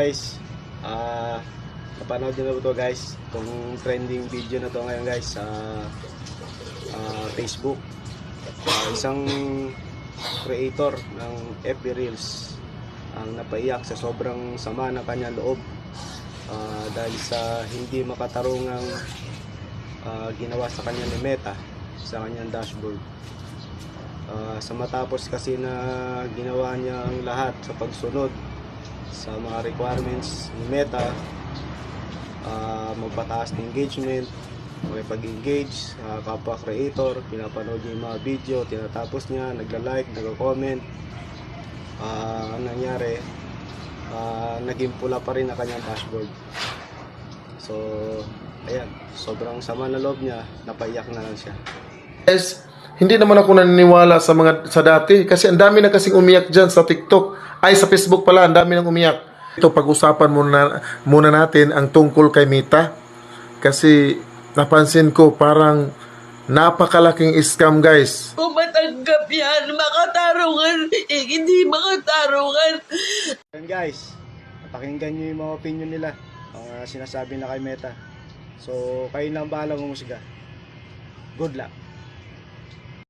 guys, napanood nyo na ba ito guys? Itong trending video na to ngayon guys sa Facebook. Isang creator ng FB Reels ang napaiyak sa sobrang sama ng kanyang loob dahil sa hindi makatarungang ginawa sa kanya ni Meta sa kanyang dashboard. Sa matapos kasi na ginawa niya ang lahat sa pagsunod sa mga requirements ni Meta, magpataas ng engagement, makipag-engage kapwa creator, pinapanood niya yung mga video, tinatapos niya, nagla-like, nagko-comment. Ang nangyari, naging pula pa rin ang kanyang dashboard. So ayan, sobrang sama na loob niya, napaiyak na lang siya. Guys, hindi naman ako naniniwala sa dati kasi ang dami na kasing umiyak dyan sa TikTok, ay sa Facebook pala, ang dami nang umiyak. Ito, pag-usapan muna natin ang tungkol kay Meta kasi napansin ko parang napakalaking scam guys. Kung matanggap yan, makatarungan, hindi makatarungan. And guys, pakinggan nyo yung mga opinion nila, mga sinasabi na kay Meta. So kayo lang bahala humusga. Good luck.